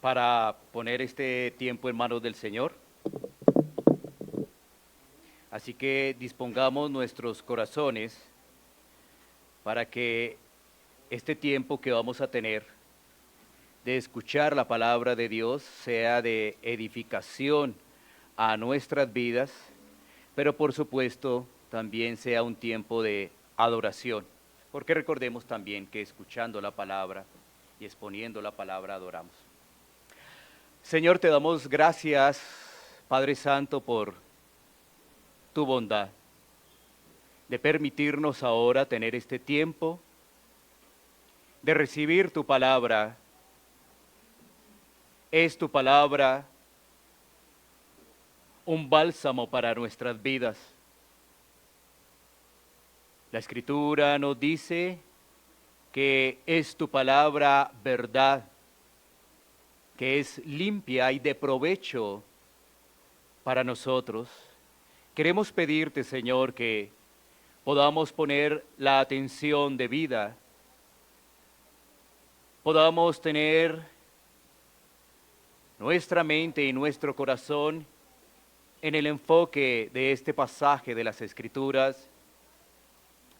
para poner este tiempo en manos del Señor. Así que dispongamos nuestros corazones para que este tiempo que vamos a tener de escuchar la palabra de Dios sea de edificación a nuestras vidas, pero por supuesto también sea un tiempo de adoración, porque recordemos también que escuchando la palabra y exponiendo la palabra adoramos. Señor, te damos gracias, Padre Santo, por tu bondad de permitirnos ahora tener este tiempo de recibir tu palabra. Es tu palabra un bálsamo para nuestras vidas. La Escritura nos dice que es tu palabra verdad, que es limpia y de provecho para nosotros. Queremos pedirte, Señor, que podamos poner la atención debida, podamos tener nuestra mente y nuestro corazón en el enfoque de este pasaje de las Escrituras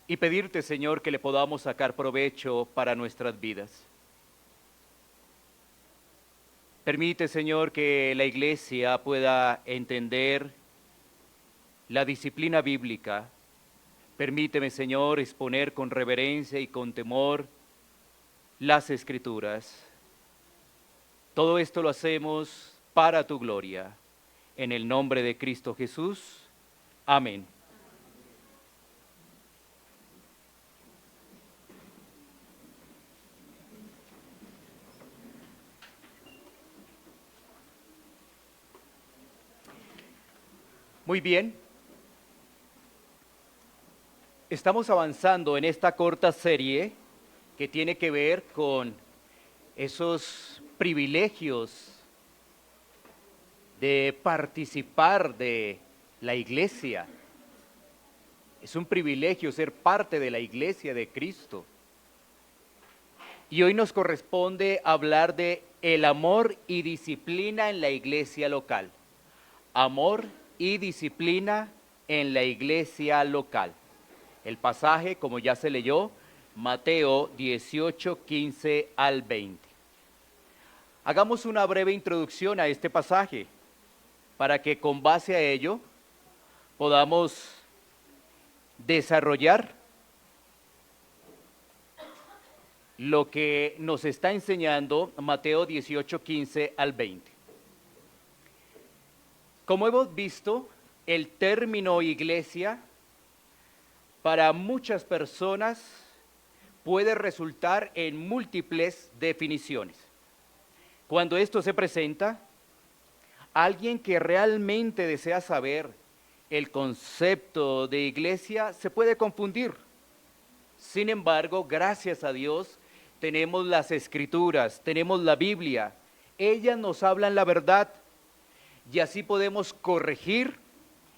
y pedirte, Señor, que le podamos sacar provecho para nuestras vidas. Permite, Señor, que la Iglesia pueda entender la disciplina bíblica. Permíteme, Señor, exponer con reverencia y con temor las Escrituras. Todo esto lo hacemos para tu gloria. En el nombre de Cristo Jesús. Amén. Muy bien. Estamos avanzando en esta corta serie que tiene que ver con esos privilegios de participar de la iglesia. Es un privilegio ser parte de la iglesia de Cristo. Y hoy nos corresponde hablar de el amor y disciplina en la iglesia local. Amor y disciplina en la iglesia local. El pasaje, como ya se leyó, Mateo 18, 15 al 20. Hagamos una breve introducción a este pasaje para que con base a ello podamos desarrollar lo que nos está enseñando Mateo 18, 15 al 20. Como hemos visto, el término iglesia para muchas personas puede resultar en múltiples definiciones. Cuando esto se presenta, alguien que realmente desea saber el concepto de iglesia se puede confundir. Sin embargo, gracias a Dios, tenemos las Escrituras, tenemos la Biblia. Ellas nos hablan la verdad y así podemos corregir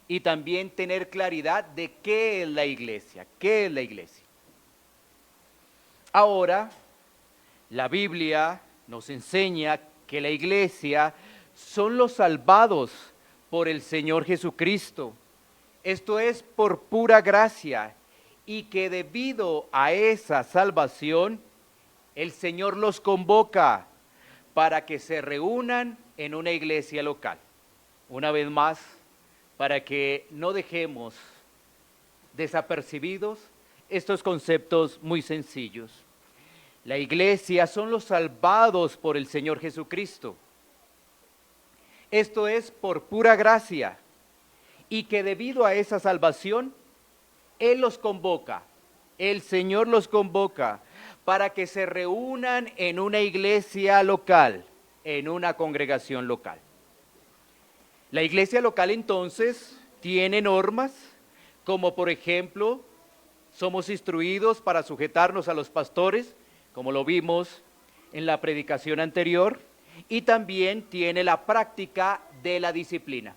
y también tener claridad de qué es la iglesia, qué es la iglesia. Ahora, la Biblia nos enseña que la iglesia son los salvados por el Señor Jesucristo. Esto es por pura gracia y que debido a esa salvación, el Señor los convoca para que se reúnan en una iglesia local. Una vez más, para que no dejemos desapercibidos estos conceptos muy sencillos. La iglesia son los salvados por el Señor Jesucristo. Esto es por pura gracia y que debido a esa salvación, Él los convoca, el Señor los convoca para que se reúnan en una iglesia local, en una congregación local. La iglesia local entonces tiene normas, como por ejemplo, somos instruidos para sujetarnos a los pastores, como lo vimos en la predicación anterior, y también tiene la práctica de la disciplina,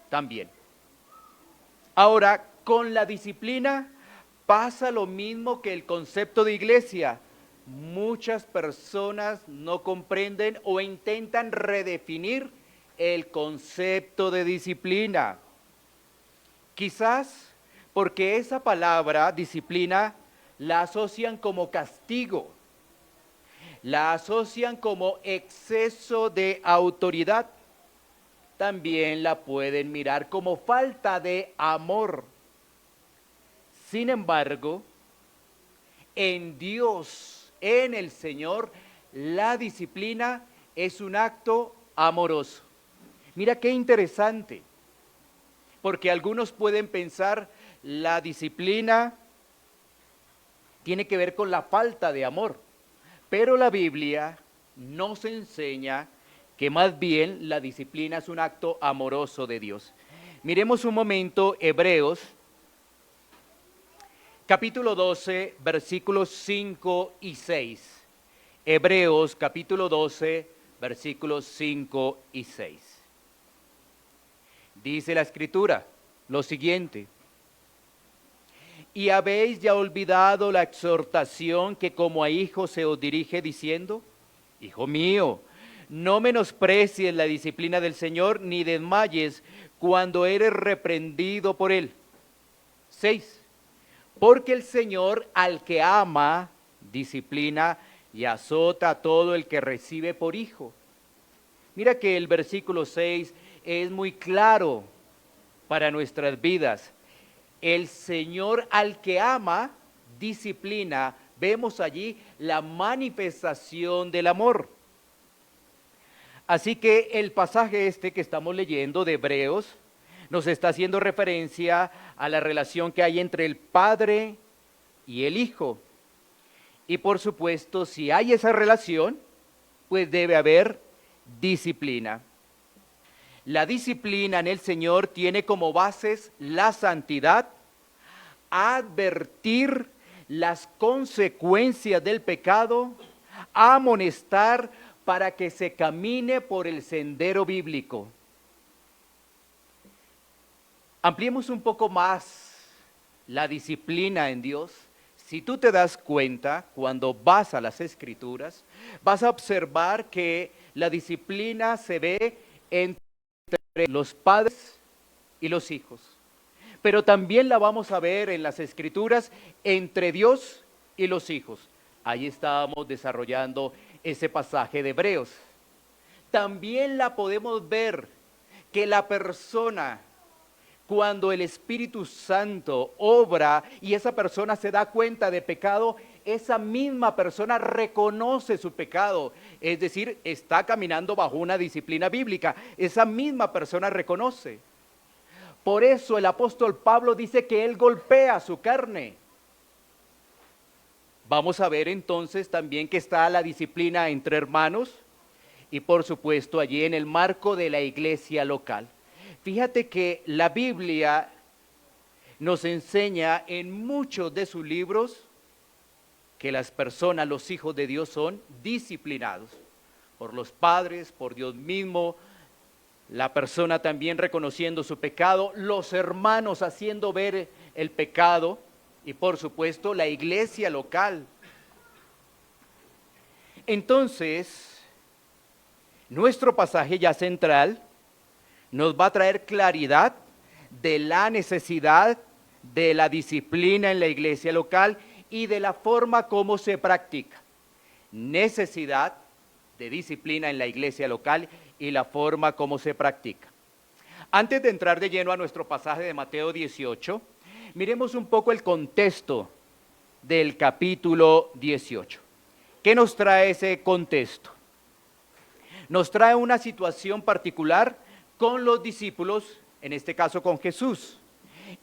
también. Ahora, con la disciplina pasa lo mismo que el concepto de iglesia. muchas personas no comprenden o intentan redefinir el concepto de disciplina. Quizás porque esa palabra, disciplina, la asocian como castigo, la asocian como exceso de autoridad. También la pueden mirar como falta de amor. Sin embargo, en Dios, en el Señor, la disciplina es un acto amoroso. Mira qué interesante, porque algunos pueden pensar la disciplina tiene que ver con la falta de amor, pero la Biblia nos enseña que más bien la disciplina es un acto amoroso de Dios. Miremos un momento Hebreos, capítulo 12, versículos 5 y 6. Hebreos, capítulo 12, versículos 5 y 6. Dice la Escritura lo siguiente: ¿y habéis ya olvidado la exhortación que como a hijos se os dirige diciendo? Hijo mío, no menosprecies la disciplina del Señor, ni desmayes cuando eres reprendido por Él. 6. Porque el Señor al que ama, disciplina y azota a todo el que recibe por hijo. Mira que el versículo 6 es muy claro para nuestras vidas. El Señor al que ama, disciplina. Vemos allí la manifestación del amor. Así que el pasaje este que estamos leyendo de Hebreos nos está haciendo referencia a la relación que hay entre el Padre y el Hijo. Y por supuesto, si hay esa relación, pues debe haber disciplina. La disciplina en el Señor tiene como bases la santidad, advertir las consecuencias del pecado, amonestar para que se camine por el sendero bíblico. Ampliemos un poco más la disciplina en Dios. Si tú te das cuenta, cuando vas a las Escrituras, vas a observar que la disciplina se ve entre los padres y los hijos. Pero también la vamos a ver en las Escrituras entre Dios y los hijos. Ahí estábamos desarrollando ese pasaje de Hebreos. También la podemos ver que la persona, cuando el Espíritu Santo obra y esa persona se da cuenta de pecado, esa misma persona reconoce su pecado, es decir, está caminando bajo una disciplina bíblica, esa misma persona reconoce. Por eso el apóstol Pablo dice que él golpea su carne. Vamos a ver entonces también que está la disciplina entre hermanos y por supuesto allí en el marco de la iglesia local. Fíjate que la Biblia nos enseña en muchos de sus libros que las personas, los hijos de Dios, son disciplinados por los padres, por Dios mismo, la persona también reconociendo su pecado, los hermanos haciendo ver el pecado y por supuesto la iglesia local. Entonces, nuestro pasaje ya central nos va a traer claridad de la necesidad de la disciplina en la iglesia local y de la forma como se practica. Necesidad de disciplina en la iglesia local y la forma como se practica. Antes de entrar de lleno a nuestro pasaje de Mateo 18, miremos un poco el contexto del capítulo 18. ¿Qué nos trae ese contexto? Nos trae una situación particular con los discípulos, en este caso con Jesús,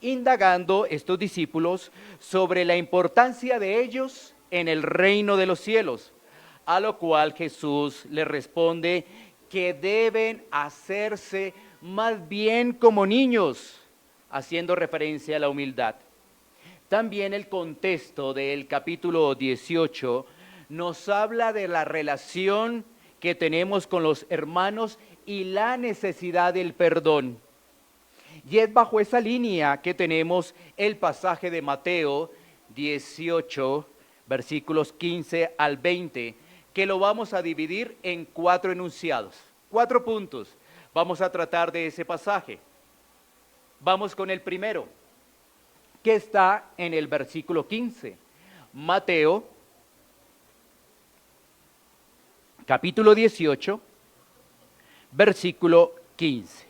indagando estos discípulos sobre la importancia de ellos en el reino de los cielos, a lo cual Jesús les responde que deben hacerse más bien como niños, haciendo referencia a la humildad. También el contexto del capítulo 18 nos habla de la relación que tenemos con los hermanos y la necesidad del perdón. Y es bajo esa línea que tenemos el pasaje de Mateo 18, versículos 15 al 20, que lo vamos a dividir en 4 enunciados, 4 puntos. Vamos a tratar de ese pasaje. Vamos con el primero, que está en el versículo 15. Mateo, capítulo 18, versículo 15.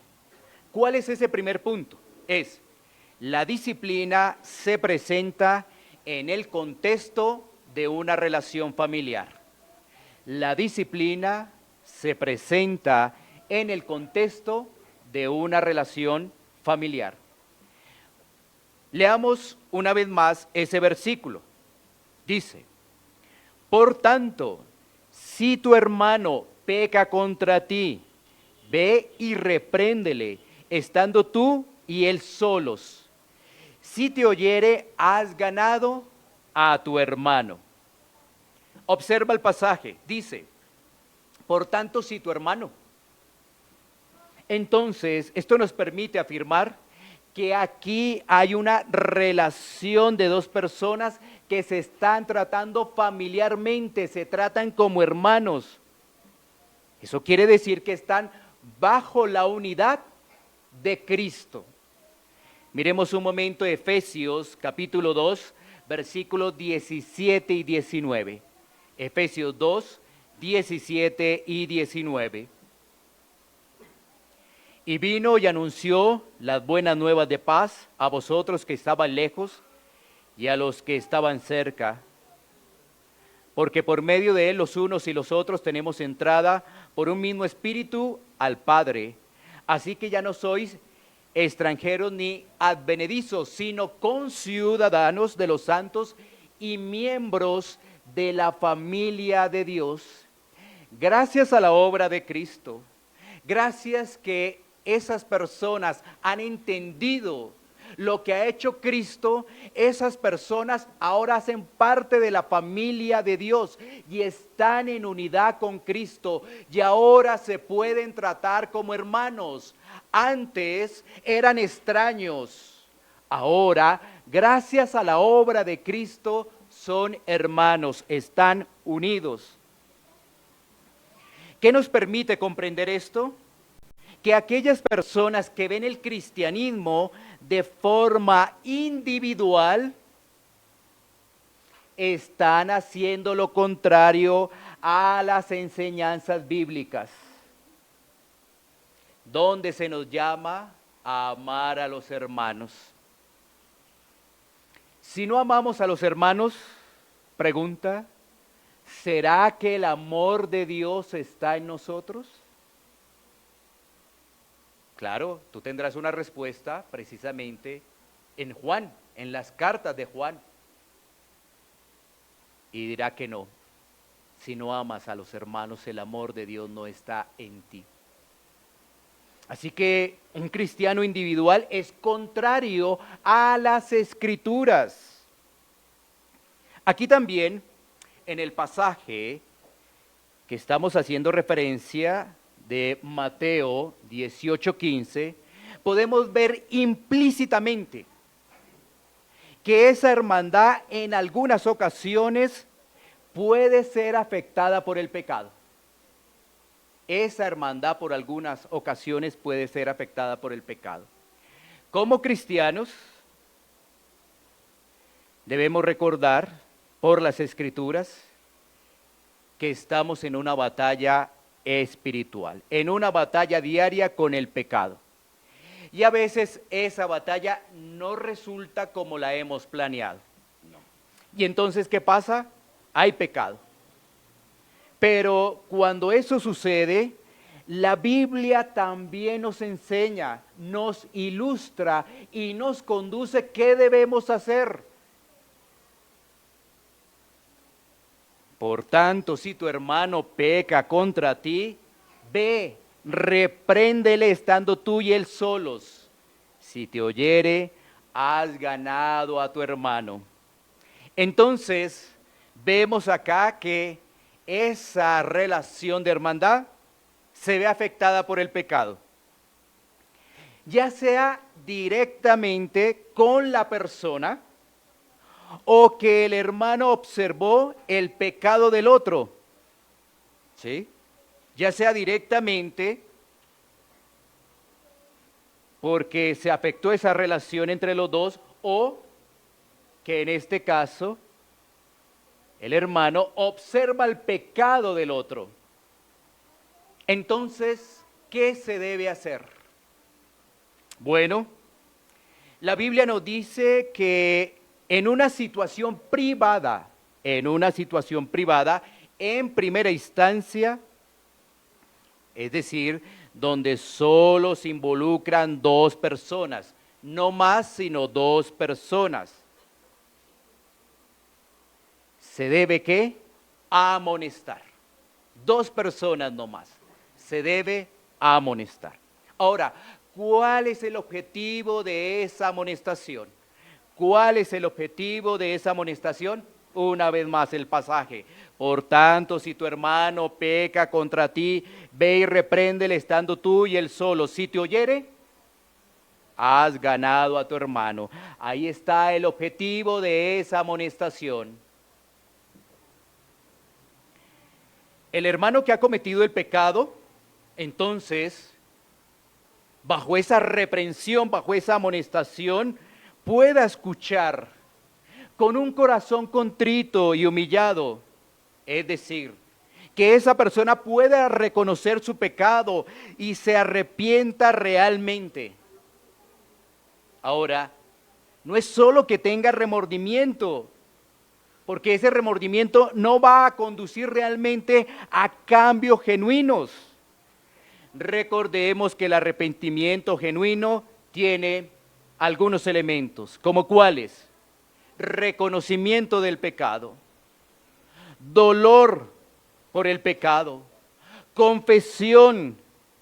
¿Cuál es ese primer punto? Es: la disciplina se presenta en el contexto de una relación familiar. La disciplina se presenta en el contexto de una relación familiar. Leamos una vez más ese versículo. Dice: por tanto, si tu hermano peca contra ti, ve y repréndele, estando tú y él solos. Si te oyere, has ganado a tu hermano. Observa el pasaje, dice: por tanto, si tu hermano. Entonces, esto nos permite afirmar que aquí hay una relación de dos personas que se están tratando familiarmente, se tratan como hermanos. Eso quiere decir que están bajo la unidad de Cristo. Miremos un momento Efesios capítulo 2, versículos 17 y 19. Efesios 2, 17 y 19. Y vino y anunció las buenas nuevas de paz a vosotros que estaban lejos y a los que estaban cerca, porque por medio de él los unos y los otros tenemos entrada por un mismo espíritu al Padre. Así que ya no sois extranjeros ni advenedizos, sino conciudadanos de los santos y miembros de la familia de Dios. Gracias a la obra de Cristo, gracias que esas personas han entendido lo que ha hecho Cristo, esas personas ahora hacen parte de la familia de Dios y están en unidad con Cristo y ahora se pueden tratar como hermanos. Antes eran extraños, ahora gracias a la obra de Cristo son hermanos, están unidos. ¿Qué nos permite comprender esto? Que aquellas personas que ven el cristianismo de forma individual están haciendo lo contrario a las enseñanzas bíblicas, donde se nos llama a amar a los hermanos. Si no amamos a los hermanos, pregunta, ¿será que el amor de Dios está en nosotros? Claro, tú tendrás una respuesta precisamente en Juan, en las cartas de Juan. Y dirá que no. Si no amas a los hermanos, el amor de Dios no está en ti. Así que un cristiano individual es contrario a las Escrituras. Aquí también, en el pasaje que estamos haciendo referencia de Mateo 18:15, podemos ver implícitamente que esa hermandad en algunas ocasiones puede ser afectada por el pecado. Esa hermandad por algunas ocasiones puede ser afectada por el pecado. Como cristianos, debemos recordar por las Escrituras que estamos en una batalla espiritual, en una batalla diaria con el pecado. Y a veces esa batalla no resulta como la hemos planeado. Y entonces, ¿qué pasa? Hay pecado. Pero cuando eso sucede, la Biblia también nos enseña, nos ilustra y nos conduce qué debemos hacer. Por tanto, si tu hermano peca contra ti, ve, repréndele estando tú y él solos. Si te oyere, has ganado a tu hermano. Entonces, vemos acá que esa relación de hermandad se ve afectada por el pecado. Ya sea directamente con la persona o que el hermano observó el pecado del otro, ¿sí? Ya sea directamente porque se afectó esa relación entre los dos, o que en este caso el hermano observa el pecado del otro. Entonces, ¿qué se debe hacer? Bueno, la Biblia nos dice que en una situación privada, en primera instancia, es decir, donde solo se involucran dos personas, no más sino dos personas, se debe ¿qué? Amonestar. Dos personas no más, se debe amonestar. Ahora, ¿cuál es el objetivo de esa amonestación? ¿Cuál es el objetivo de esa amonestación? Una vez más el pasaje. Por tanto, si tu hermano peca contra ti, ve y repréndele estando tú y él solo. Si te oyere, has ganado a tu hermano. Ahí está el objetivo de esa amonestación. El hermano que ha cometido el pecado, entonces, bajo esa reprensión, bajo esa amonestación, pueda escuchar con un corazón contrito y humillado, es decir, que esa persona pueda reconocer su pecado y se arrepienta realmente. Ahora, no es solo que tenga remordimiento, porque ese remordimiento no va a conducir realmente a cambios genuinos. Recordemos que el arrepentimiento genuino tiene algunos elementos, como cuáles: reconocimiento del pecado, dolor por el pecado, confesión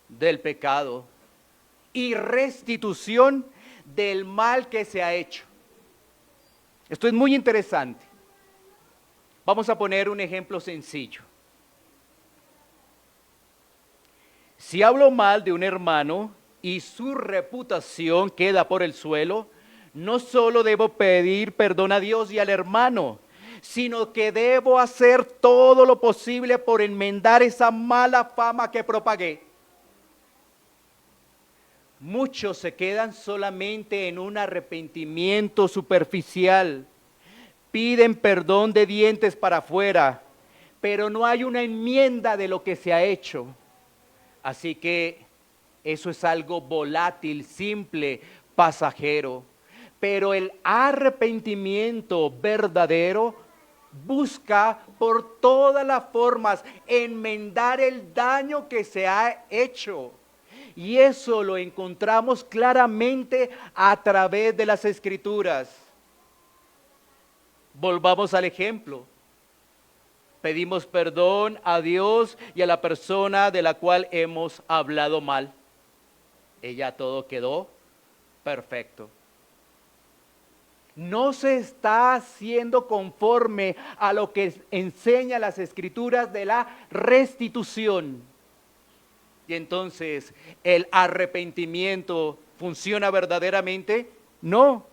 del pecado y restitución del mal que se ha hecho. Esto es muy interesante. Vamos a poner un ejemplo sencillo. Si hablo mal de un hermano y su reputación queda por el suelo, no solo debo pedir perdón a Dios y al hermano, sino que debo hacer todo lo posible por enmendar esa mala fama que propagué. Muchos se quedan solamente en un arrepentimiento superficial, piden perdón de dientes para afuera, pero no hay una enmienda de lo que se ha hecho. Así que eso es algo volátil, simple, pasajero. Pero el arrepentimiento verdadero busca por todas las formas enmendar el daño que se ha hecho. Y eso lo encontramos claramente a través de las Escrituras. Volvamos al ejemplo. Pedimos perdón a Dios y a la persona de la cual hemos hablado mal. Ella todo quedó perfecto. No se está haciendo conforme a lo que enseña las Escrituras de la restitución. Y entonces, ¿el arrepentimiento funciona verdaderamente? No,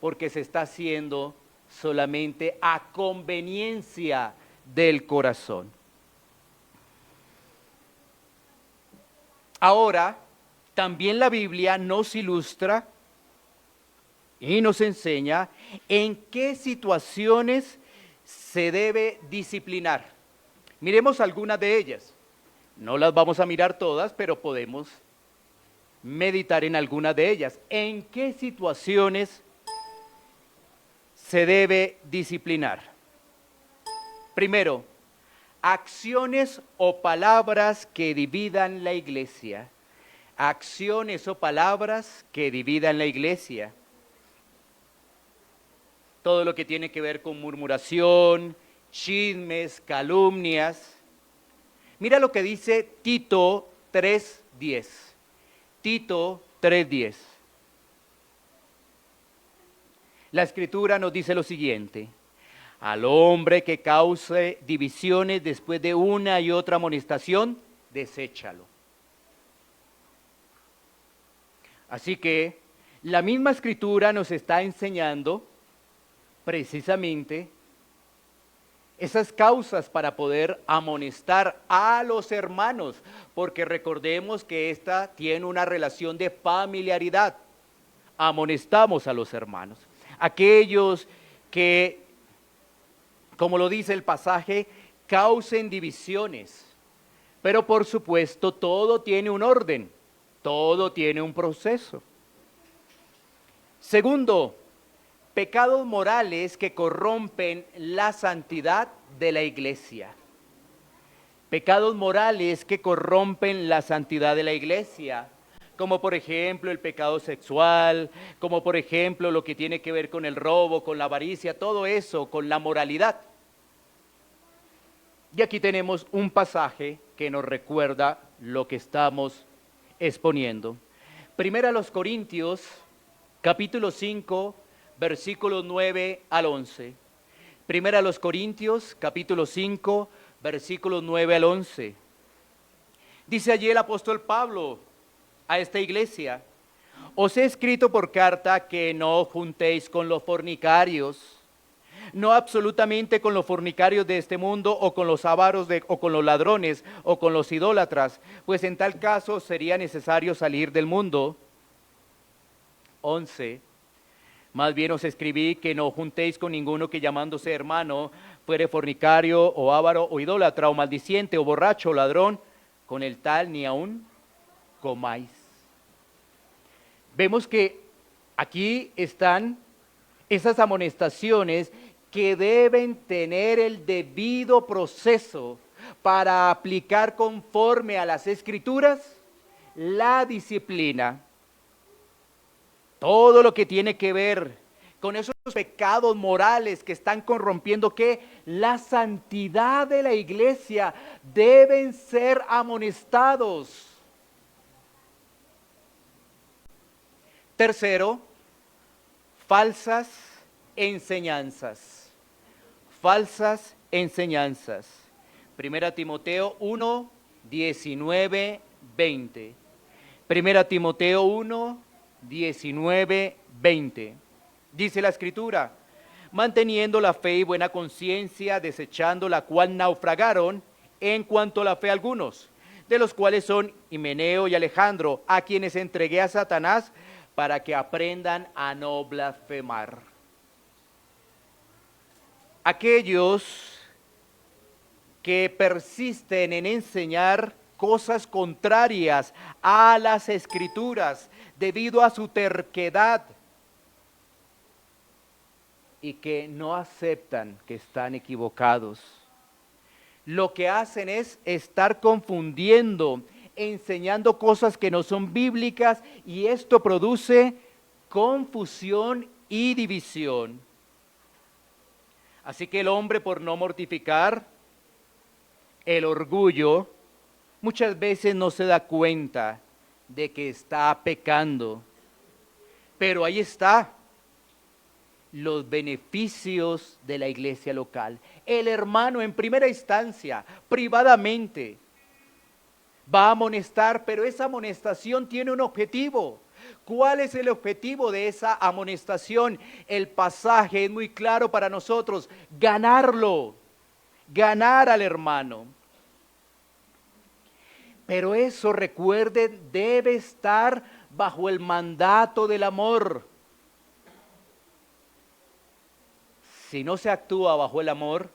porque se está haciendo solamente a conveniencia del corazón. Ahora, también la Biblia nos ilustra y nos enseña en qué situaciones se debe disciplinar. Miremos algunas de ellas. No las vamos a mirar todas, pero podemos meditar en algunas de ellas. ¿En qué situaciones se debe disciplinar? Primero, acciones o palabras que dividan la iglesia. Acciones o palabras que dividan la iglesia. Todo lo que tiene que ver con murmuración, chismes, calumnias. Mira lo que dice Tito 3:10. Tito 3:10. La Escritura nos dice lo siguiente: al hombre que cause divisiones después de una y otra amonestación, deséchalo. Así que la misma Escritura nos está enseñando precisamente esas causas para poder amonestar a los hermanos, porque recordemos que esta tiene una relación de familiaridad. Amonestamos a los hermanos, aquellos que, como lo dice el pasaje, causen divisiones. Pero por supuesto, todo tiene un orden, todo tiene un proceso. Segundo, pecados morales que corrompen la santidad de la iglesia. Pecados morales que corrompen la santidad de la iglesia, como por ejemplo el pecado sexual, como por ejemplo lo que tiene que ver con el robo, con la avaricia, todo eso, con la moralidad. Y aquí tenemos un pasaje que nos recuerda lo que estamos exponiendo. Primera a los Corintios, capítulo 5, versículos 9 al 11. Primera a los Corintios, capítulo 5, versículos 9 al 11. Dice allí el apóstol Pablo a esta iglesia: os he escrito por carta que no juntéis con los fornicarios, no absolutamente con los fornicarios de este mundo, o con los avaros, o con los ladrones, o con los idólatras, pues en tal caso sería necesario salir del mundo. 11. Más bien os escribí que no juntéis con ninguno que llamándose hermano fuere fornicario, o avaro, o idólatra, o maldiciente, o borracho, o ladrón, con el tal ni aún comáis. Vemos que aquí están esas amonestaciones que deben tener el debido proceso para aplicar conforme a las Escrituras la disciplina. Todo lo que tiene que ver con esos pecados morales que están corrompiendo que la santidad de la iglesia deben ser amonestados. Tercero, falsas enseñanzas. Falsas enseñanzas. Primera Timoteo 1, 19, 20. Primera Timoteo 1, 19, 20. Dice la Escritura: manteniendo la fe y buena conciencia, desechando la cual naufragaron en cuanto a la fe algunos, de los cuales son Himeneo y Alejandro, a quienes entregué a Satanás para que aprendan a no blasfemar. Aquellos que persisten en enseñar cosas contrarias a las Escrituras debido a su terquedad y que no aceptan que están equivocados, lo que hacen es estar confundiendo, enseñando cosas que no son bíblicas, y esto produce confusión y división. Así que el hombre, por no mortificar el orgullo, muchas veces no se da cuenta de que está pecando. Pero ahí está los beneficios de la iglesia local. El hermano en primera instancia, privadamente, va a amonestar, pero esa amonestación tiene un objetivo. ¿Cuál es el objetivo de esa amonestación? El pasaje es muy claro para nosotros: ganarlo, ganar al hermano. Pero eso, recuerden, debe estar bajo el mandato del amor. Si no se actúa bajo el amor,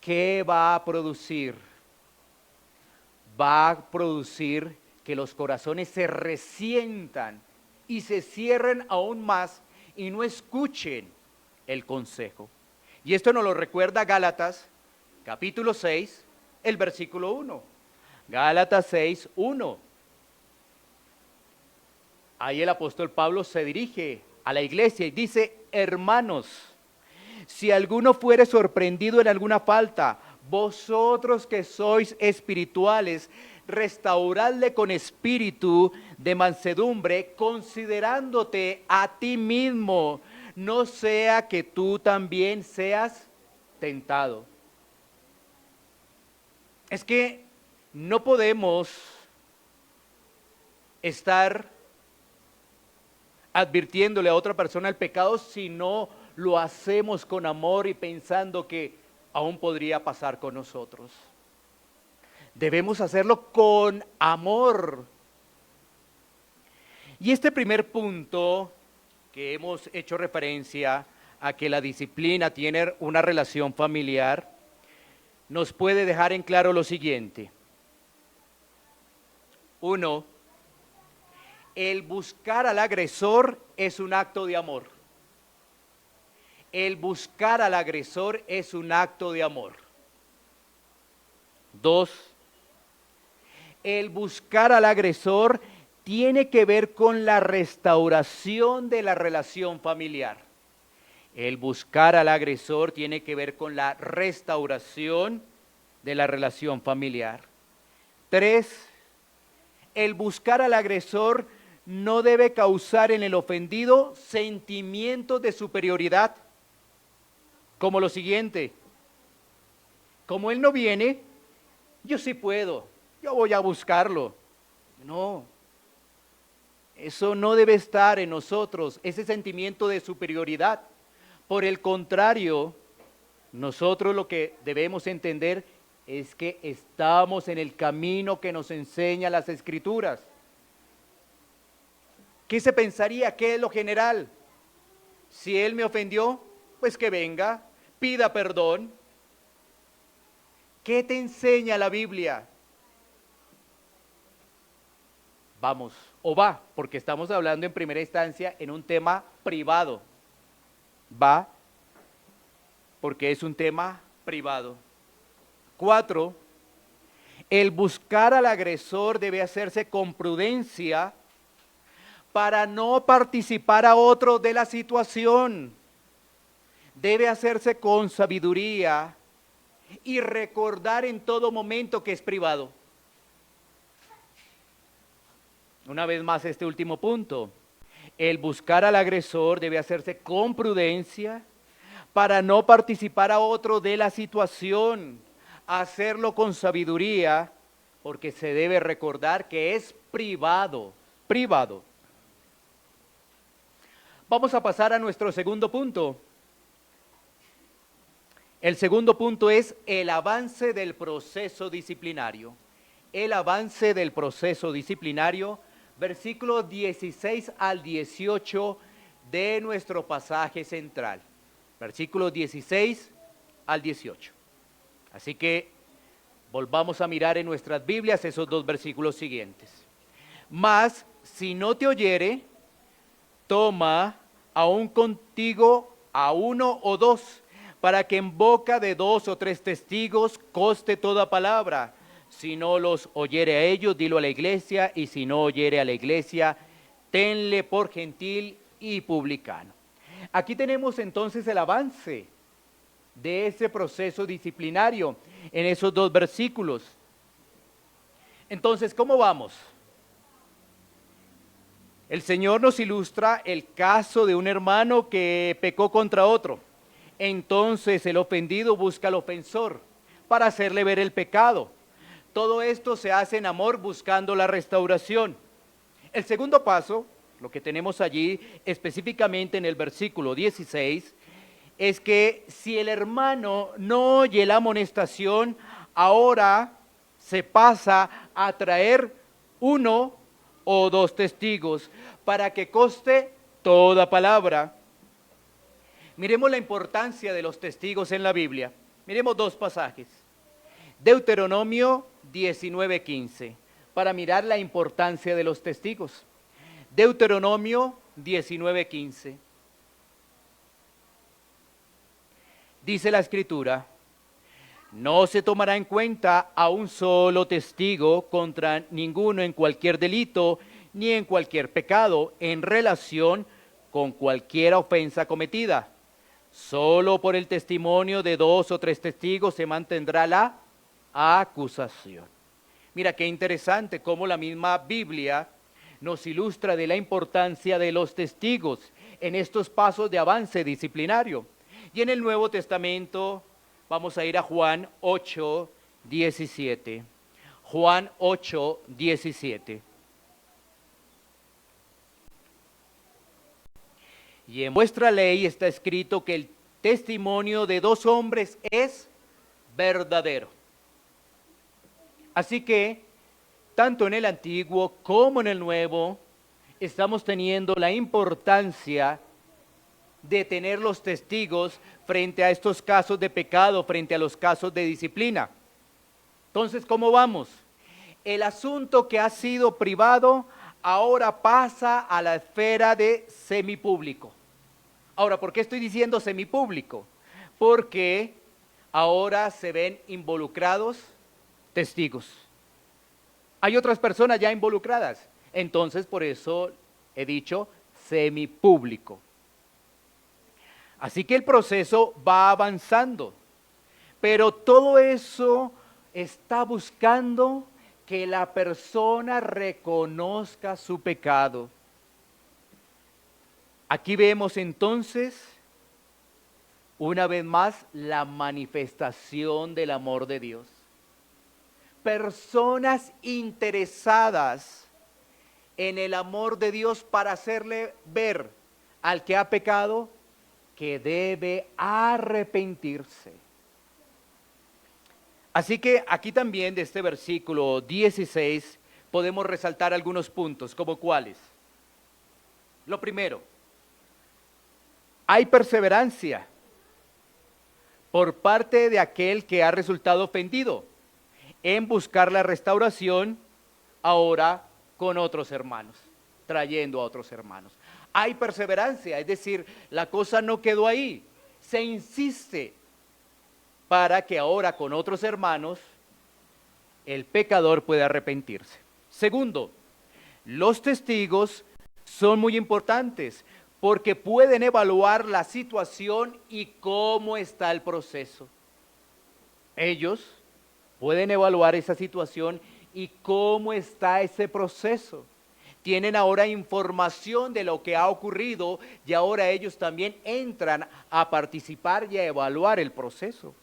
¿qué va a producir? Va a producir que los corazones se resientan y se cierren aún más y no escuchen el consejo. Y esto nos lo recuerda Gálatas, capítulo 6, el versículo 1. Gálatas 6, 1. Ahí el apóstol Pablo se dirige a la iglesia y dice: hermanos, si alguno fuere sorprendido en alguna falta, vosotros que sois espirituales, restauradle con espíritu de mansedumbre, considerándote a ti mismo, no sea que tú también seas tentado. Es que no podemos estar advirtiéndole a otra persona el pecado si no lo hacemos con amor y pensando que aún podría pasar con nosotros. Debemos hacerlo con amor. Y este primer punto que hemos hecho referencia a que la disciplina tiene una relación familiar, nos puede dejar en claro lo siguiente. 1. El buscar al agresor es un acto de amor. El buscar al agresor es un acto de amor. 2. El buscar al agresor tiene que ver con la restauración de la relación familiar. El buscar al agresor tiene que ver con la restauración de la relación familiar. 3. El buscar al agresor no debe causar en el ofendido sentimientos de superioridad, como lo siguiente: como él no viene, yo sí puedo, yo voy a buscarlo. No, eso no debe estar en nosotros, ese sentimiento de superioridad. Por el contrario, nosotros lo que debemos entender es que estamos en el camino que nos enseña las Escrituras. ¿Qué se pensaría? ¿Qué es lo general? Si él me ofendió, pues que venga, pida perdón. ¿Qué te enseña la Biblia? Vamos, o va, porque estamos hablando en primera instancia en un tema privado. Va, porque es un tema privado. 4. El buscar al agresor debe hacerse con prudencia para no participar a otro de la situación. Debe hacerse con sabiduría y recordar en todo momento que es privado. Una vez más, este último punto. El buscar al agresor debe hacerse con prudencia para no participar a otro de la situación. Hacerlo con sabiduría, porque se debe recordar que es privado. Privado. Vamos a pasar a nuestro segundo punto. El segundo punto es el avance del proceso disciplinario. El avance del proceso disciplinario, versículos 16 al 18 de nuestro pasaje central. Versículos 16 al 18. Así que volvamos a mirar en nuestras Biblias esos dos versículos siguientes. Mas, si no te oyere, toma aún contigo a uno o dos, para que en boca de 2 o 3 testigos conste toda palabra. Si no los oyere a ellos, dilo a la iglesia, y si no oyere a la iglesia, tenle por gentil y publicano. Aquí tenemos entonces el avance de ese proceso disciplinario en esos dos versículos. Entonces, ¿cómo vamos? El Señor nos ilustra el caso de un hermano que pecó contra otro. Entonces el ofendido busca al ofensor para hacerle ver el pecado. Todo esto se hace en amor, buscando la restauración. El segundo paso, lo que tenemos allí específicamente en el versículo 16, es que si el hermano no oye la amonestación, ahora se pasa a traer 1 o 2 testigos para que conste toda palabra. Miremos la importancia de los testigos en la Biblia. Miremos 2 pasajes. Deuteronomio 19:15, para mirar la importancia de los testigos. Deuteronomio 19:15. Dice la Escritura: no se tomará en cuenta a un solo testigo contra ninguno en cualquier delito ni en cualquier pecado en relación con cualquier ofensa cometida. Solo por el testimonio de 2 o 3 testigos se mantendrá la acusación. Mira qué interesante cómo la misma Biblia nos ilustra de la importancia de los testigos en estos pasos de avance disciplinario. Y en el Nuevo Testamento vamos a ir a Juan 8:17. Juan 8:17. Y en vuestra ley está escrito que el testimonio de 2 hombres es verdadero. Así que, tanto en el Antiguo como en el Nuevo, estamos teniendo la importancia de tener los testigos frente a estos casos de pecado, frente a los casos de disciplina. Entonces, ¿cómo vamos? El asunto que ha sido privado ahora pasa a la esfera de semipúblico. Ahora, ¿por qué estoy diciendo semipúblico? Porque ahora se ven involucrados testigos. Hay otras personas ya involucradas, entonces por eso he dicho semipúblico. Así que el proceso va avanzando, pero todo eso está buscando que la persona reconozca su pecado. Aquí vemos entonces, una vez más, la manifestación del amor de Dios. Personas interesadas en el amor de Dios para hacerle ver al que ha pecado que debe arrepentirse. Así que aquí también de este versículo 16 podemos resaltar algunos puntos, como cuáles. Lo primero, hay perseverancia por parte de aquel que ha resultado ofendido en buscar la restauración ahora con otros hermanos, trayendo a otros hermanos. Hay perseverancia, es decir, la cosa no quedó ahí, se insiste para que ahora con otros hermanos el pecador pueda arrepentirse. Segundo, los testigos son muy importantes porque pueden evaluar la situación y cómo está el proceso. Ellos pueden evaluar esa situación y cómo está ese proceso. Tienen ahora información de lo que ha ocurrido y ahora ellos también entran a participar y a evaluar el proceso.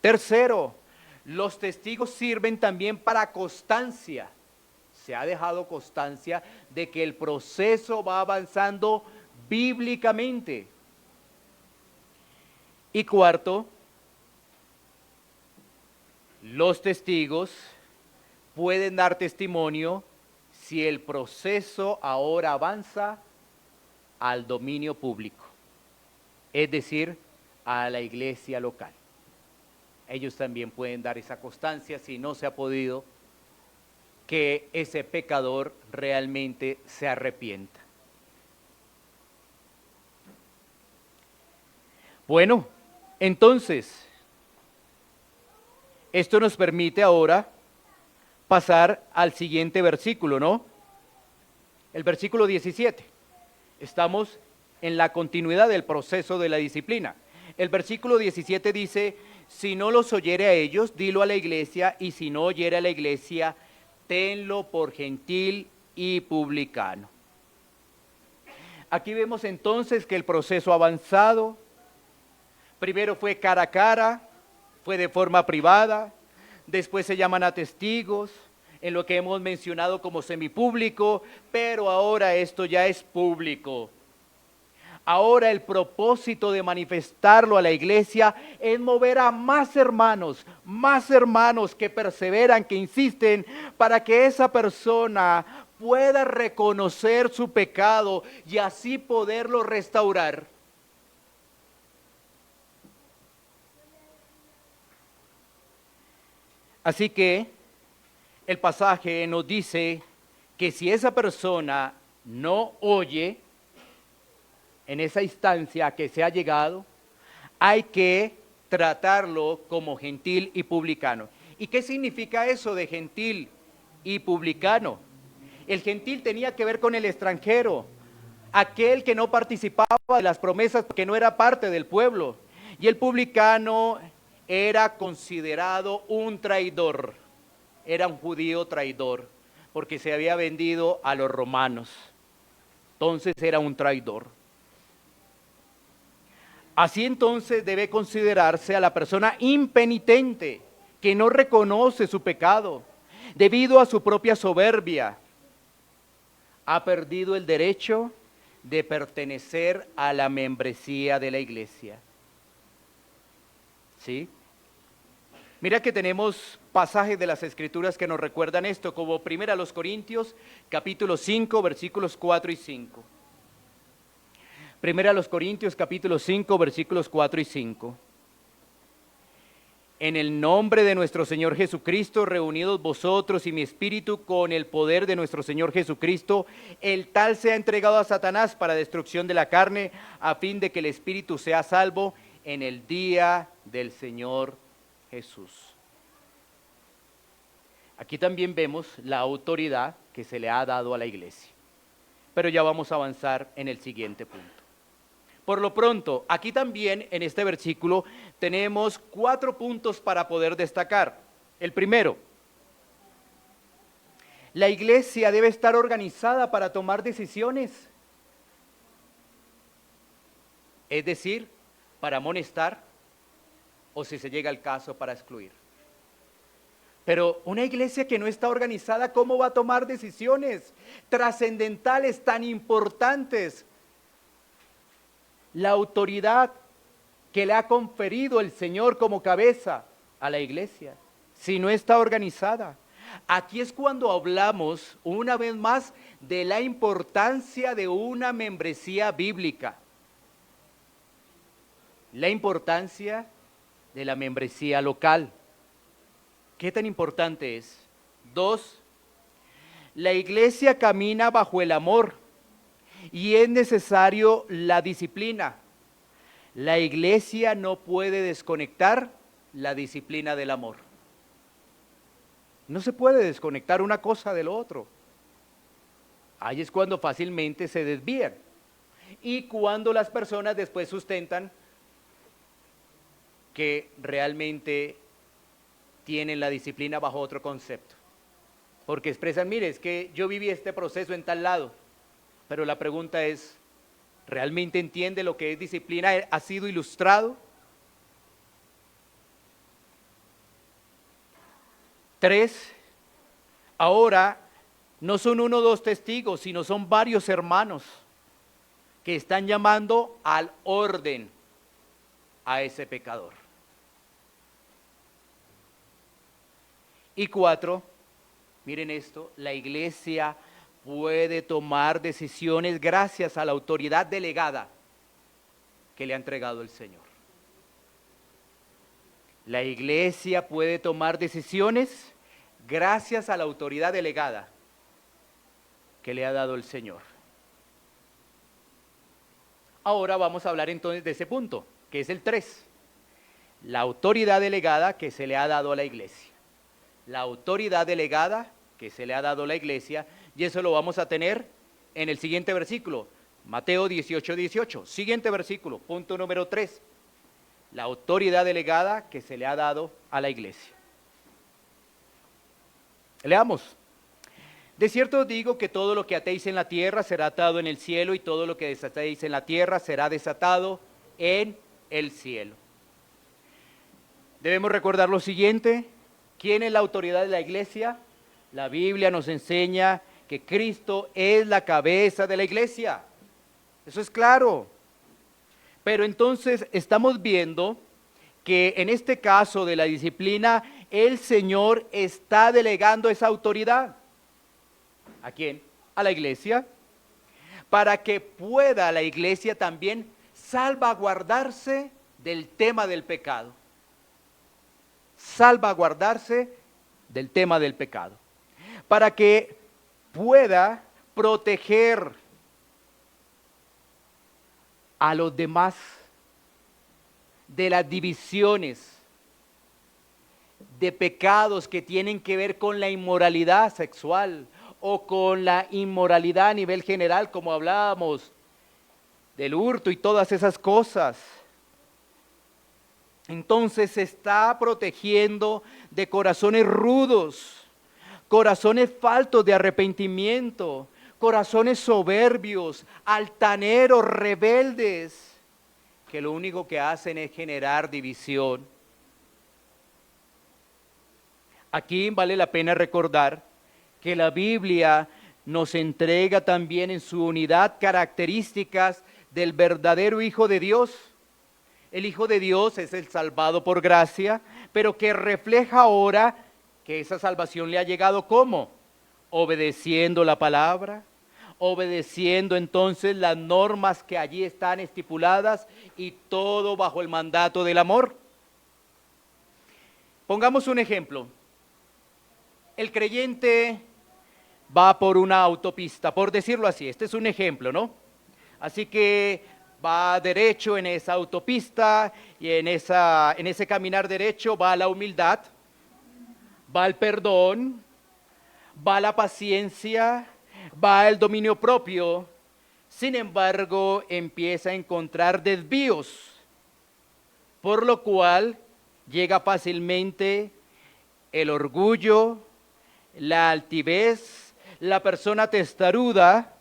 Tercero, los testigos sirven también para constancia. Se ha dejado constancia de que el proceso va avanzando bíblicamente. Y cuarto, los testigos pueden dar testimonio si el proceso ahora avanza al dominio público, es decir, a la iglesia local. Ellos también pueden dar esa constancia si no se ha podido que ese pecador realmente se arrepienta. Bueno, entonces, esto nos permite ahora pasar al siguiente versículo, ¿no? El versículo 17. Estamos en la continuidad del proceso de la disciplina. El versículo 17 dice, si no los oyere a ellos, dilo a la iglesia, y si no oyere a la iglesia, tenlo por gentil y publicano. Aquí vemos entonces que el proceso ha avanzado. Primero fue cara a cara, fue de forma privada, después se llaman a testigos, en lo que hemos mencionado como semipúblico, pero ahora esto ya es público. Ahora el propósito de manifestarlo a la iglesia es mover a más hermanos que perseveran, que insisten, para que esa persona pueda reconocer su pecado y así poderlo restaurar. Así que el pasaje nos dice que si esa persona no oye, en esa instancia que se ha llegado, hay que tratarlo como gentil y publicano. ¿Y qué significa eso de gentil y publicano? El gentil tenía que ver con el extranjero, aquel que no participaba de las promesas porque no era parte del pueblo. Y el publicano era considerado un traidor, era un judío traidor, porque se había vendido a los romanos. Entonces era un traidor. Así entonces debe considerarse a la persona impenitente, que no reconoce su pecado, debido a su propia soberbia. Ha perdido el derecho de pertenecer a la membresía de la iglesia. ¿Sí? Mira que tenemos pasajes de las Escrituras que nos recuerdan esto, como 1 Corintios, capítulo 5, versículos 4 y 5. 1 Corintios, capítulo 5, versículos 4 y 5. En el nombre de nuestro Señor Jesucristo, reunidos vosotros y mi espíritu con el poder de nuestro Señor Jesucristo, el tal sea entregado a Satanás para destrucción de la carne, a fin de que el espíritu sea salvo en el día del Señor Jesús. Aquí también vemos la autoridad que se le ha dado a la iglesia, pero ya vamos a avanzar en el siguiente punto. Por lo pronto, aquí también en este versículo tenemos 4 puntos para poder destacar. El primero, la iglesia debe estar organizada para tomar decisiones, es decir, para amonestar o, si se llega al caso, para excluir. Pero una iglesia que no está organizada, ¿cómo va a tomar decisiones trascendentales tan importantes? La autoridad que le ha conferido el Señor como cabeza a la iglesia, si no está organizada. Aquí es cuando hablamos una vez más de la importancia de una membresía bíblica. La importancia de la membresía local. ¿Qué tan importante es? 2, la iglesia camina bajo el amor y es necesario la disciplina. La iglesia no puede desconectar la disciplina del amor. No se puede desconectar una cosa del otro. Ahí es cuando fácilmente se desvían. Y cuando las personas después sustentan que realmente tienen la disciplina bajo otro concepto. Porque expresan, mire, es que yo viví este proceso en tal lado. Pero la pregunta es, ¿realmente entiende lo que es disciplina? ¿Ha sido ilustrado? 3, ahora no son 1 o 2 testigos, sino son varios hermanos que están llamando al orden a ese pecador. Y 4, miren esto, la iglesia puede tomar decisiones gracias a la autoridad delegada que le ha entregado el Señor. La iglesia puede tomar decisiones gracias a la autoridad delegada que le ha dado el Señor. Ahora vamos a hablar entonces de ese punto, que es el 3. La autoridad delegada que se le ha dado a la iglesia. La autoridad delegada que se le ha dado a la iglesia, y eso lo vamos a tener en el siguiente versículo, Mateo 18:18. Siguiente versículo, punto número 3. La autoridad delegada que se le ha dado a la iglesia. Leamos. De cierto os digo que todo lo que atéis en la tierra será atado en el cielo, y todo lo que desatéis en la tierra será desatado en el cielo. Debemos recordar lo siguiente. ¿Quién es la autoridad de la iglesia? La Biblia nos enseña que Cristo es la cabeza de la iglesia. Eso es claro. Pero entonces estamos viendo que en este caso de la disciplina, el Señor está delegando esa autoridad. ¿A quién? A la iglesia. Para que pueda la iglesia también salvaguardarse del tema del pecado. Salvaguardarse del tema del pecado. Para que pueda proteger a los demás de las divisiones, de pecados que tienen que ver con la inmoralidad sexual o con la inmoralidad a nivel general, como hablábamos del hurto y todas esas cosas. Entonces se está protegiendo de corazones rudos, corazones faltos de arrepentimiento, corazones soberbios, altaneros, rebeldes, que lo único que hacen es generar división. Aquí vale la pena recordar que la Biblia nos entrega también en su unidad características del verdadero Hijo de Dios. El Hijo de Dios es el salvado por gracia, pero que refleja ahora que esa salvación le ha llegado ¿cómo? Obedeciendo la palabra, obedeciendo entonces las normas que allí están estipuladas y todo bajo el mandato del amor. Pongamos un ejemplo. El creyente va por una autopista, por decirlo así, este es un ejemplo, ¿no? Así que va derecho en esa autopista y en ese caminar derecho va la humildad, va el perdón, va la paciencia, va el dominio propio. Sin embargo, empieza a encontrar desvíos, por lo cual llega fácilmente el orgullo, la altivez, la persona testaruda,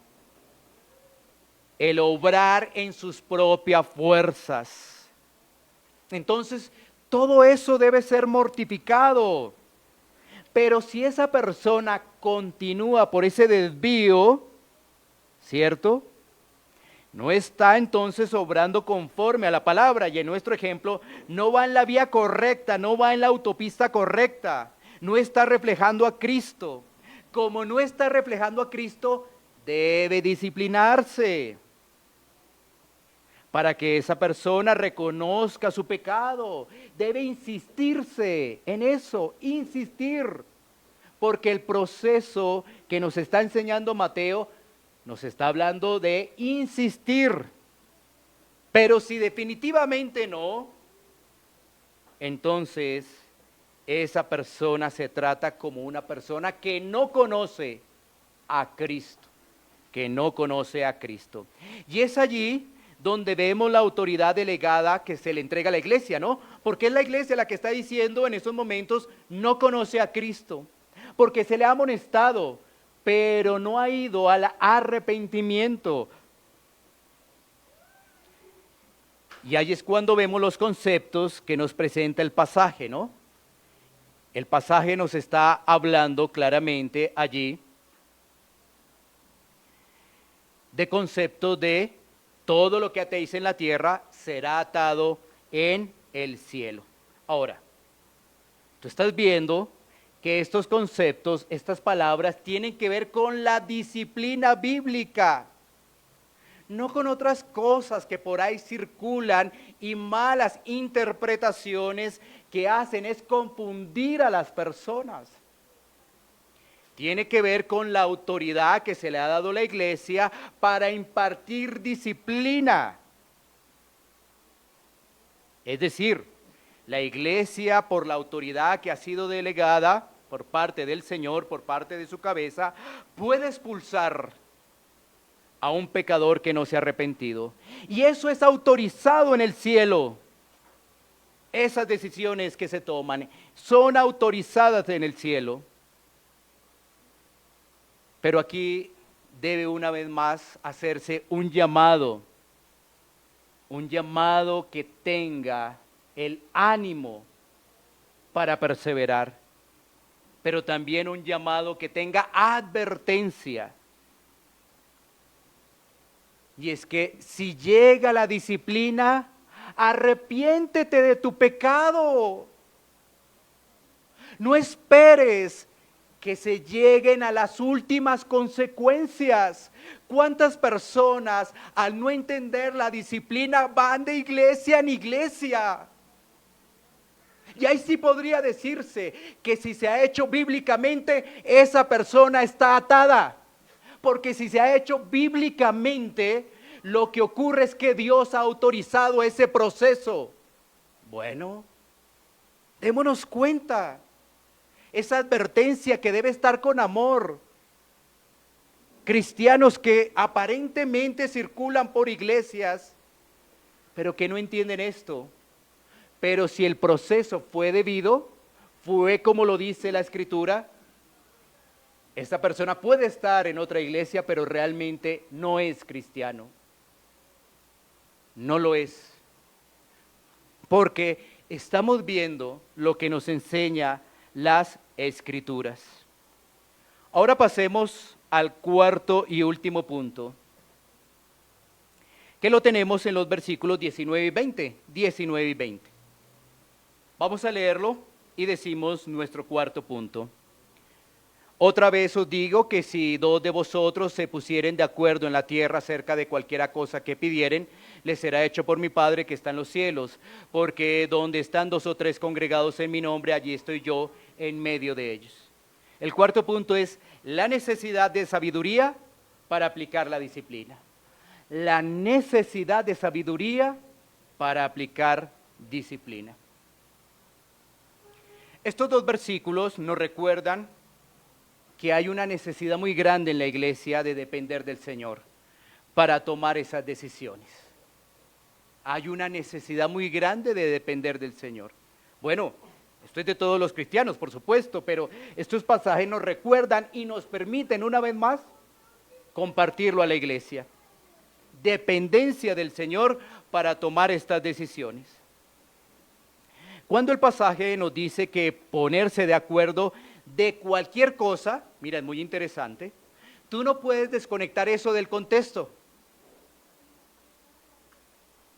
el obrar en sus propias fuerzas. Entonces, todo eso debe ser mortificado. Pero si esa persona continúa por ese desvío, ¿cierto? No está entonces obrando conforme a la palabra, y en nuestro ejemplo no va en la vía correcta, no va en la autopista correcta, no está reflejando a Cristo. Como no está reflejando a Cristo, debe disciplinarse para que esa persona reconozca su pecado. Debe insistirse en eso, insistir, porque el proceso que nos está enseñando Mateo nos está hablando de insistir. Pero si definitivamente no, entonces esa persona se trata como una persona que no conoce a Cristo, que no conoce a Cristo. Y es allí donde vemos la autoridad delegada que se le entrega a la iglesia, ¿no? Porque es la iglesia la que está diciendo en estos momentos, no conoce a Cristo, porque se le ha amonestado, pero no ha ido al arrepentimiento. Y ahí es cuando vemos los conceptos que nos presenta el pasaje, ¿no? El pasaje nos está hablando claramente allí de conceptos de todo lo que atéis en la tierra será atado en el cielo. Ahora, tú estás viendo que estos conceptos, estas palabras, tienen que ver con la disciplina bíblica, no con otras cosas que por ahí circulan y malas interpretaciones que hacen es confundir a las personas. Tiene que ver con la autoridad que se le ha dado a la iglesia para impartir disciplina. Es decir, la iglesia, por la autoridad que ha sido delegada por parte del Señor, por parte de su cabeza, puede expulsar a un pecador que no se ha arrepentido. Y eso es autorizado en el cielo. Esas decisiones que se toman son autorizadas en el cielo. Pero aquí debe una vez más hacerse un llamado que tenga el ánimo para perseverar, pero también un llamado que tenga advertencia. Y es que si llega la disciplina, arrepiéntete de tu pecado. No esperes que se lleguen a las últimas consecuencias. ¿Cuántas personas al no entender la disciplina van de iglesia en iglesia? Y ahí sí podría decirse que si se ha hecho bíblicamente, esa persona está atada. Porque si se ha hecho bíblicamente, lo que ocurre es que Dios ha autorizado ese proceso. Bueno, démonos cuenta. Esa advertencia que debe estar con amor. Cristianos que aparentemente circulan por iglesias, pero que no entienden esto. Pero si el proceso fue debido, fue como lo dice la Escritura, esta persona puede estar en otra iglesia, pero realmente no es cristiano. No lo es. Porque estamos viendo lo que nos enseña las Escrituras. Ahora pasemos al cuarto y último punto, que lo tenemos en los versículos 19 y 20. 19 y 20. Vamos a leerlo y decimos nuestro cuarto punto. Otra vez os digo que si dos de vosotros se pusieren de acuerdo en la tierra acerca de cualquiera cosa que pidieren, les será hecho por mi Padre que está en los cielos, porque donde están dos o tres congregados en mi nombre, allí estoy yo en medio de ellos. El cuarto punto es la necesidad de sabiduría para aplicar la disciplina. La necesidad de sabiduría para aplicar disciplina. Estos dos versículos nos recuerdan que hay una necesidad muy grande en la iglesia de depender del Señor para tomar esas decisiones. Hay una necesidad muy grande de depender del Señor. Bueno, esto es de todos los cristianos, por supuesto, pero estos pasajes nos recuerdan y nos permiten una vez más compartirlo a la iglesia. Dependencia del Señor para tomar estas decisiones. Cuando el pasaje nos dice que ponerse de acuerdo de cualquier cosa, mira, es muy interesante, tú no puedes desconectar eso del contexto.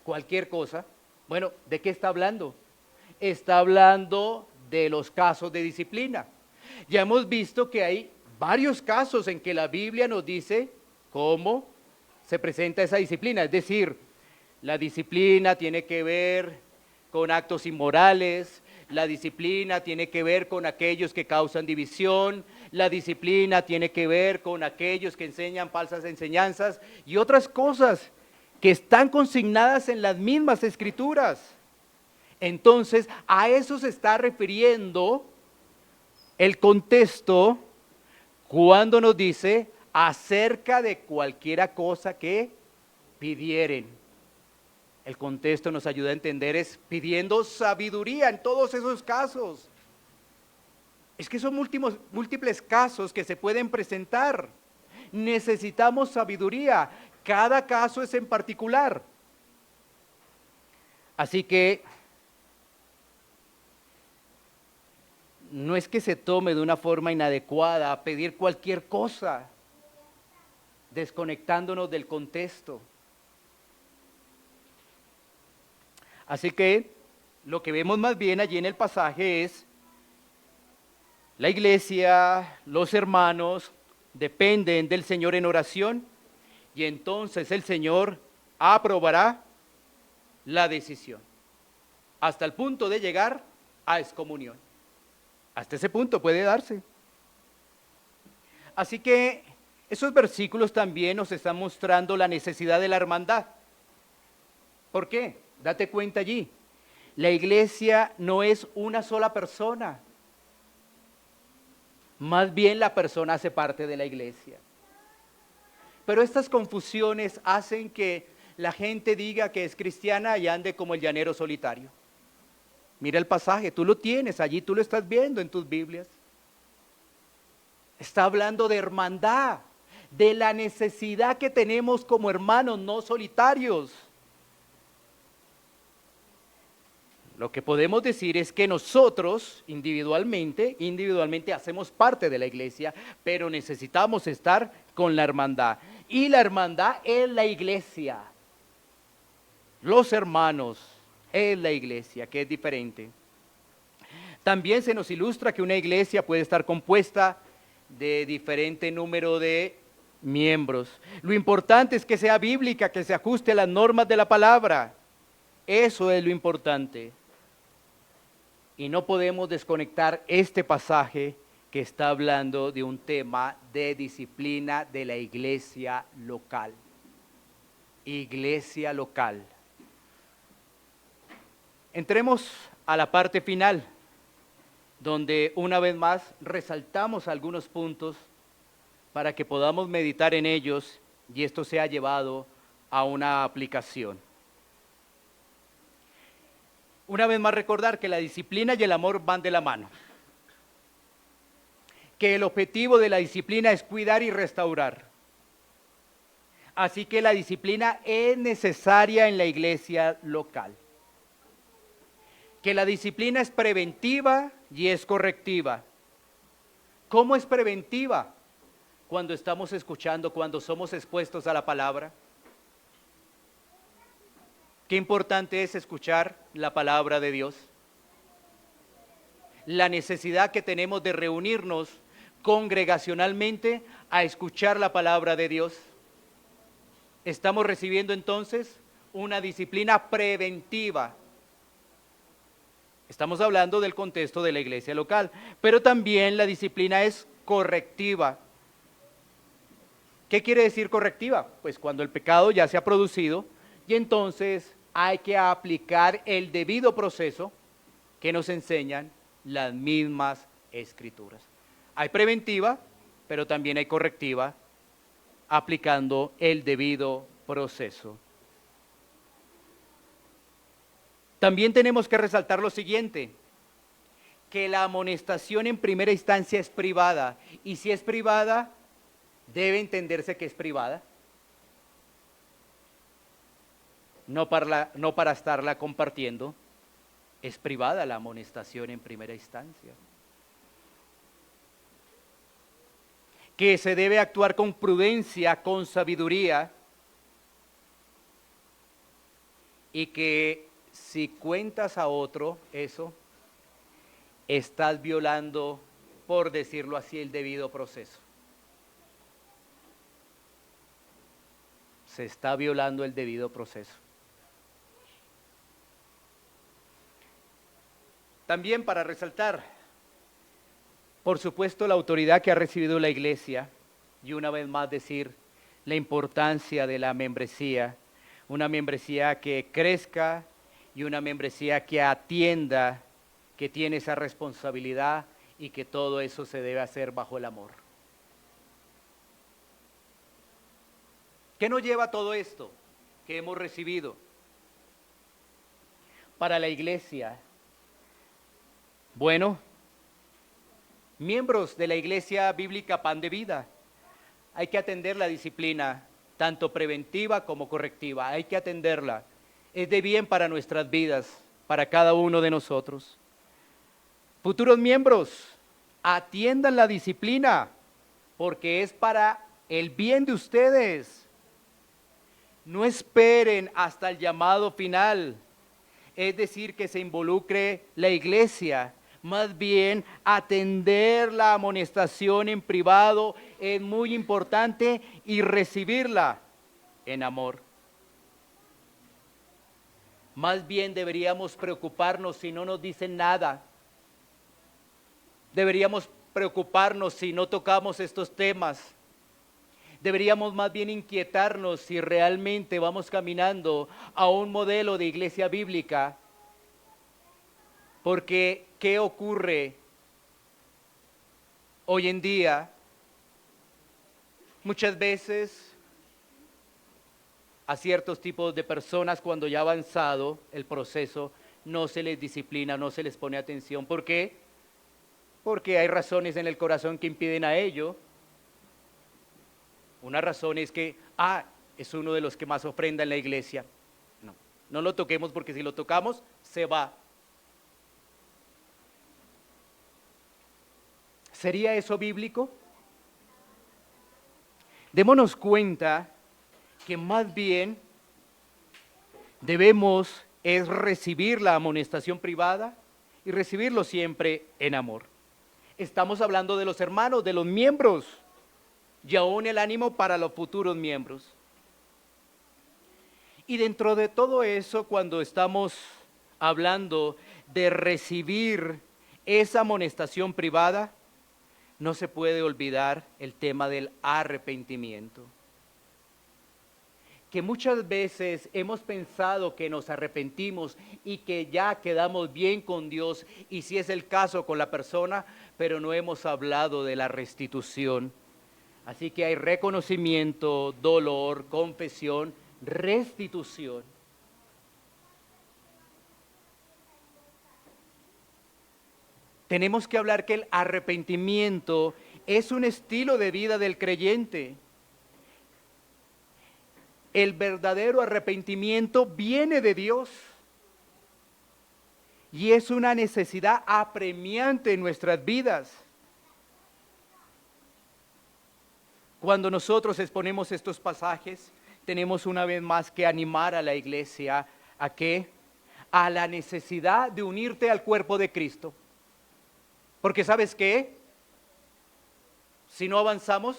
Cualquier cosa. Bueno, ¿de qué está hablando? Está hablando de los casos de disciplina. Ya hemos visto que hay varios casos en que la Biblia nos dice cómo se presenta esa disciplina. Es decir, la disciplina tiene que ver con actos inmorales, la disciplina tiene que ver con aquellos que causan división, la disciplina tiene que ver con aquellos que enseñan falsas enseñanzas y otras cosas que están consignadas en las mismas escrituras. Entonces, a eso se está refiriendo el contexto cuando nos dice acerca de cualquiera cosa que pidieren. El contexto nos ayuda a entender es pidiendo sabiduría en todos esos casos. Es que son múltiples casos que se pueden presentar. Necesitamos sabiduría. Cada caso es en particular. Así que no es que se tome de una forma inadecuada a pedir cualquier cosa, desconectándonos del contexto. Así que lo que vemos más bien allí en el pasaje es la iglesia, los hermanos dependen del Señor en oración y entonces el Señor aprobará la decisión hasta el punto de llegar a excomunión. Hasta ese punto puede darse. Así que esos versículos también nos están mostrando la necesidad de la hermandad. ¿Por qué? Date cuenta allí. La iglesia no es una sola persona. Más bien la persona hace parte de la iglesia. Pero estas confusiones hacen que la gente diga que es cristiana y ande como el llanero solitario. Mira el pasaje, tú lo tienes allí, tú lo estás viendo en tus Biblias. Está hablando de hermandad, de la necesidad que tenemos como hermanos no solitarios. Lo que podemos decir es que nosotros individualmente hacemos parte de la iglesia, pero necesitamos estar con la hermandad. Y la hermandad es la iglesia. Los hermanos es la iglesia, que es diferente. También se nos ilustra que una iglesia puede estar compuesta de diferente número de miembros. Lo importante es que sea bíblica, que se ajuste a las normas de la palabra. Eso es lo importante. Y no podemos desconectar este pasaje que está hablando de un tema de disciplina de la iglesia local. Iglesia local. Entremos a la parte final, donde una vez más resaltamos algunos puntos para que podamos meditar en ellos y esto sea llevado a una aplicación. Una vez más recordar que la disciplina y el amor van de la mano. Que el objetivo de la disciplina es cuidar y restaurar. Así que la disciplina es necesaria en la iglesia local. Que la disciplina es preventiva y es correctiva. ¿Cómo es preventiva? cuando estamos escuchando, cuando somos expuestos a la palabra? Qué importante es escuchar la palabra de Dios. La necesidad que tenemos de reunirnos congregacionalmente a escuchar la palabra de Dios. Estamos recibiendo entonces una disciplina preventiva. Estamos hablando del contexto de la iglesia local, pero también la disciplina es correctiva. ¿Qué quiere decir correctiva? Pues cuando el pecado ya se ha producido y entonces hay que aplicar el debido proceso que nos enseñan las mismas escrituras. Hay preventiva, pero también hay correctiva, aplicando el debido proceso. También tenemos que resaltar lo siguiente, que la amonestación en primera instancia es privada, y si es privada, debe entenderse que es privada, no para estarla compartiendo. Es privada la amonestación en primera instancia. Que se debe actuar con prudencia, con sabiduría, y que si cuentas a otro eso, estás violando, por decirlo así, el debido proceso. Se está violando el debido proceso. También para resaltar, por supuesto, la autoridad que ha recibido la iglesia, y una vez más decir la importancia de la membresía, una membresía que crezca y una membresía que atienda, que tiene esa responsabilidad y que todo eso se debe hacer bajo el amor. ¿Qué nos lleva a todo esto que hemos recibido? Para la iglesia, bueno, miembros de la Iglesia Bíblica Pan de Vida, hay que atender la disciplina, tanto preventiva como correctiva, hay que atenderla. Es de bien para nuestras vidas, para cada uno de nosotros. Futuros miembros, atiendan la disciplina, porque es para el bien de ustedes. No esperen hasta el llamado final, es decir, que se involucre la iglesia. Más bien, atender la amonestación en privado es muy importante y recibirla en amor. Más bien deberíamos preocuparnos si no nos dicen nada. Deberíamos preocuparnos si no tocamos estos temas. Deberíamos más bien inquietarnos si realmente vamos caminando a un modelo de iglesia bíblica. Porque, ¿qué ocurre hoy en día? Muchas veces a ciertos tipos de personas, cuando ya ha avanzado el proceso, no se les disciplina, no se les pone atención. ¿Por qué? Porque hay razones en el corazón que impiden a ello. Una razón es que, es uno de los que más ofrenda en la iglesia. No lo toquemos, porque si lo tocamos, se va. ¿Sería eso bíblico? Démonos cuenta que más bien debemos es recibir la amonestación privada y recibirlo siempre en amor. Estamos hablando de los hermanos, de los miembros, y aún el ánimo para los futuros miembros. Y dentro de todo eso, cuando estamos hablando de recibir esa amonestación privada, no se puede olvidar el tema del arrepentimiento. Que muchas veces hemos pensado que nos arrepentimos y que ya quedamos bien con Dios, y si es el caso con la persona, pero no hemos hablado de la restitución. Así que hay reconocimiento, dolor, confesión, restitución. Tenemos que hablar que el arrepentimiento es un estilo de vida del creyente. El verdadero arrepentimiento viene de Dios y es una necesidad apremiante en nuestras vidas. Cuando nosotros exponemos estos pasajes, tenemos una vez más que animar a la iglesia a que a la necesidad de unirte al cuerpo de Cristo. Porque ¿sabes qué? Si no avanzamos,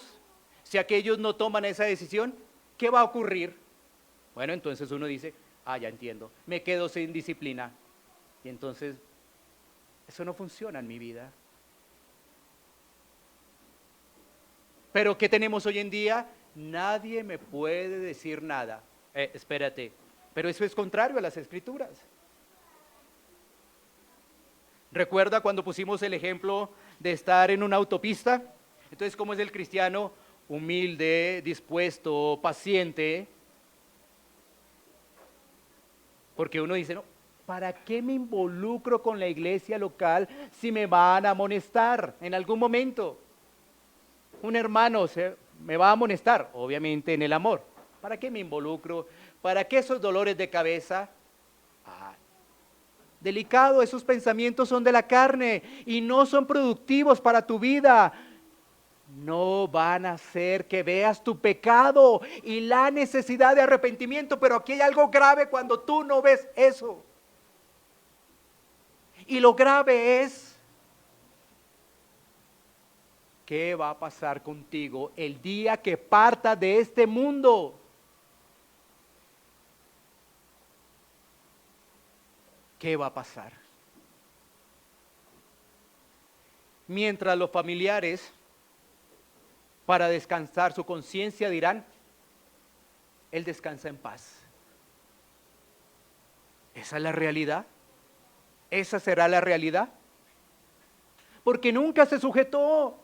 si aquellos no toman esa decisión, ¿qué va a ocurrir? Bueno, entonces uno dice, ya entiendo, me quedo sin disciplina. Y entonces, eso no funciona en mi vida. Pero ¿qué tenemos hoy en día? Nadie me puede decir nada. Espérate, pero eso es contrario a las Escrituras. ¿Recuerda cuando pusimos el ejemplo de estar en una autopista? Entonces, ¿cómo es el cristiano? Humilde, dispuesto, paciente. Porque uno dice, no, ¿para qué me involucro con la iglesia local si me van a amonestar en algún momento? Un hermano me va a amonestar, obviamente en el amor. ¿Para qué me involucro? ¿Para qué esos dolores de cabeza? Delicado, esos pensamientos son de la carne y no son productivos para tu vida. No van a hacer que veas tu pecado y la necesidad de arrepentimiento, pero aquí hay algo grave cuando tú no ves eso. Y lo grave es, ¿qué va a pasar contigo el día que partas de este mundo? ¿Qué va a pasar? Mientras los familiares, para descansar su conciencia, dirán, él descansa en paz. ¿Esa es la realidad? ¿Esa será la realidad? Porque nunca se sujetó.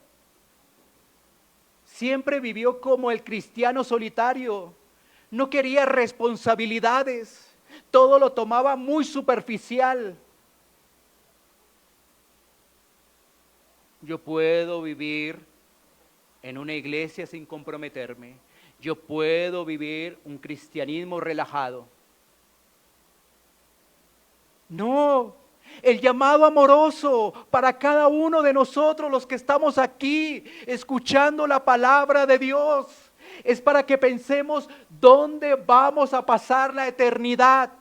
Siempre vivió como el cristiano solitario. No quería responsabilidades. Todo lo tomaba muy superficial. Yo puedo vivir en una iglesia sin comprometerme. Yo puedo vivir un cristianismo relajado. No, el llamado amoroso para cada uno de nosotros, los que estamos aquí escuchando la palabra de Dios, es para que pensemos dónde vamos a pasar la eternidad.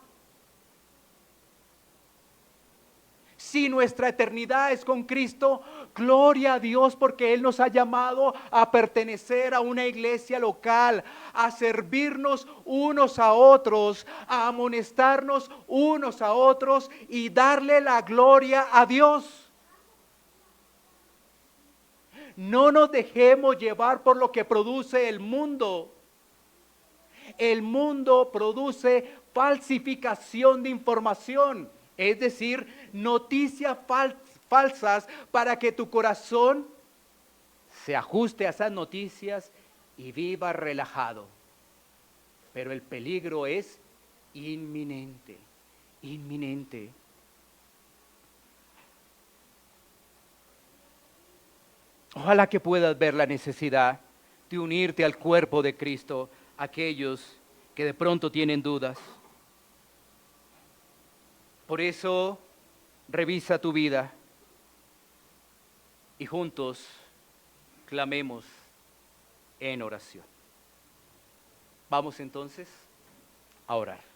Si nuestra eternidad es con Cristo, gloria a Dios porque Él nos ha llamado a pertenecer a una iglesia local, a servirnos unos a otros, a amonestarnos unos a otros y darle la gloria a Dios. No nos dejemos llevar por lo que produce el mundo. El mundo produce falsificación de información. Es decir, noticias falsas para que tu corazón se ajuste a esas noticias y viva relajado. Pero el peligro es inminente, inminente. Ojalá que puedas ver la necesidad de unirte al cuerpo de Cristo, aquellos que de pronto tienen dudas. Por eso, revisa tu vida y juntos clamemos en oración. Vamos entonces a orar.